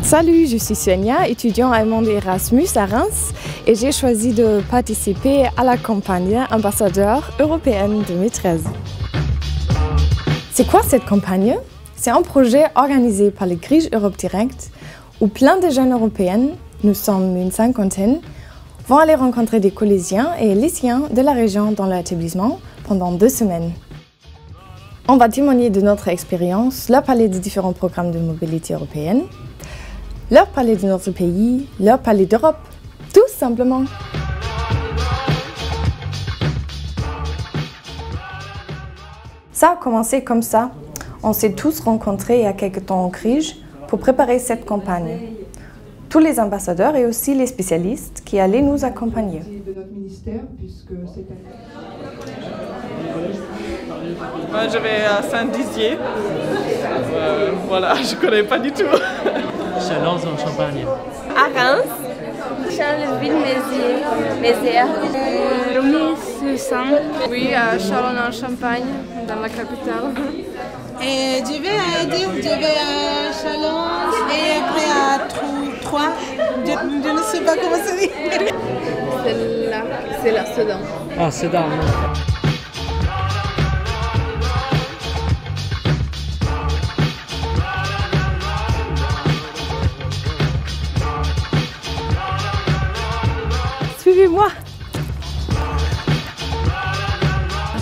Salut, je suis Sonia, étudiant allemand d'Erasmus à Reims et j'ai choisi de participer à la campagne Ambassadeur européenne 2013. C'est quoi cette campagne? C'est un projet organisé par les Griges Europe Direct où plein de jeunes européennes, nous sommes une cinquantaine, vont aller rencontrer des collégiens et lycéens de la région dans leur établissement pendant 2 semaines. On va témoigner de notre expérience, leur parler des différents programmes de mobilité européenne, leur parler de notre pays, leur parler d'Europe, tout simplement. Ça a commencé comme ça. On s'est tous rencontrés il y a quelques temps au Crige pour préparer cette campagne. Tous les ambassadeurs et aussi les spécialistes qui allaient nous accompagner. Je vais à Saint-Dizier. Voilà, je ne connais pas du tout. Chalons en Champagne. À Reims, Charleville-Mézières, Romilly-sur-Seine. Oui, à Chalons en Champagne, dans la capitale. Et je vais à Dieu, je vais à Chalons et après à Troyes. Je ne sais pas comment ça dit. Celle-là, c'est la Sedan. Ah, Sedan. Suivez-moi.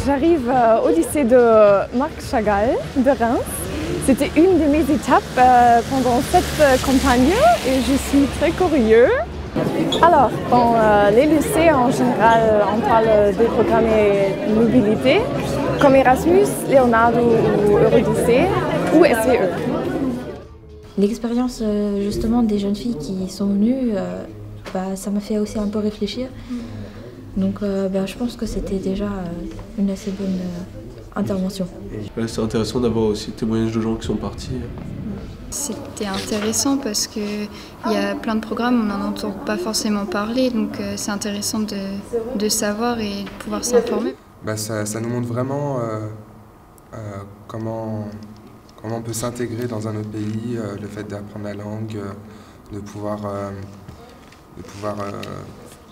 J'arrive au lycée de Marc Chagall de Reims. C'était une de mes étapes pendant cette campagne et je suis très curieux. Alors, dans les lycées en général, on parle des programmes de mobilité comme Erasmus, Leonardo ou Eurolycée ou SVE. L'expérience justement des jeunes filles qui sont venues, ça m'a fait aussi un peu réfléchir. Donc je pense que c'était déjà une assez bonne intervention. C'est intéressant d'avoir aussi le témoignage de gens qui sont partis. C'était intéressant parce qu'il y a plein de programmes, on n'en entend pas forcément parler, donc c'est intéressant de savoir et de pouvoir s'informer. Ça nous montre vraiment comment on peut s'intégrer dans un autre pays, le fait d'apprendre la langue, de pouvoir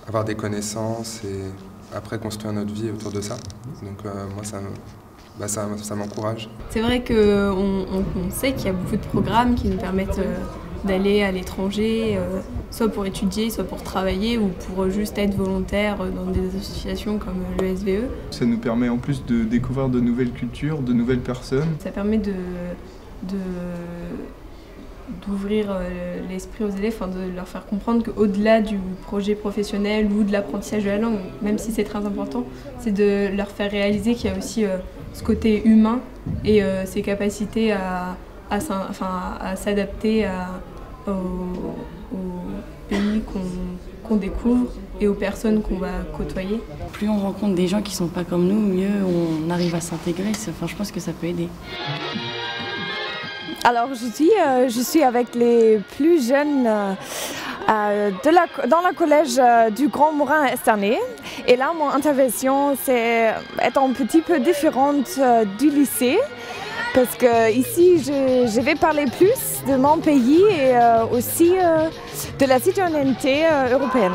avoir des connaissances et après construire notre vie autour de ça. Donc moi ça m'encourage. C'est vrai qu'on sait qu'il y a beaucoup de programmes qui nous permettent d'aller à l'étranger, soit pour étudier, soit pour travailler ou pour juste être volontaire dans des associations comme le SVE. Ça nous permet en plus de découvrir de nouvelles cultures, de nouvelles personnes. Ça permet d'ouvrir l'esprit aux élèves, de leur faire comprendre qu'au-delà du projet professionnel ou de l'apprentissage de la langue, même si c'est très important, c'est de leur faire réaliser qu'il y a aussi ce côté humain et ses capacités à s'adapter au pays qu'on découvre et aux personnes qu'on va côtoyer. Plus on rencontre des gens qui ne sont pas comme nous, mieux on arrive à s'intégrer. Je pense que ça peut aider. Alors je suis avec les plus jeunes dans le collège du Grand Morin Esternay. Et là, mon intervention est un petit peu différente du lycée. Parce que ici, je vais parler plus de mon pays et aussi de la citoyenneté européenne.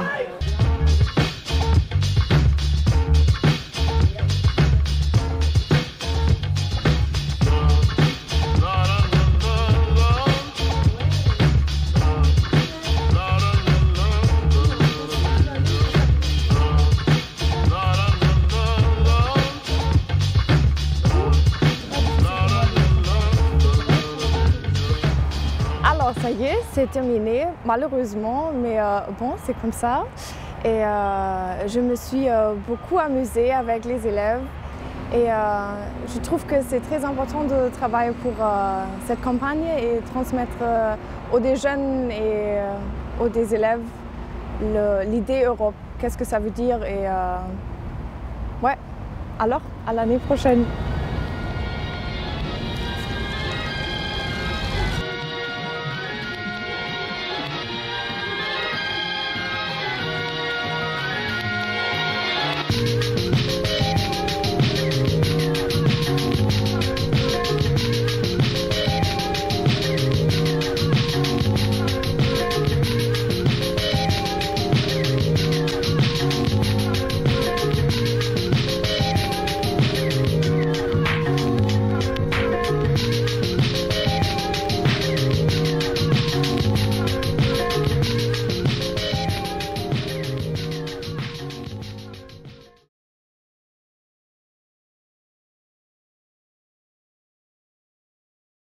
Alors ça y est, c'est terminé, malheureusement, mais bon, c'est comme ça. Et je me suis beaucoup amusée avec les élèves. Et je trouve que c'est très important de travailler pour cette campagne et transmettre aux des jeunes et aux des élèves l'idée Europe. Qu'est-ce que ça veut dire et ouais, alors à l'année prochaine. Thank you.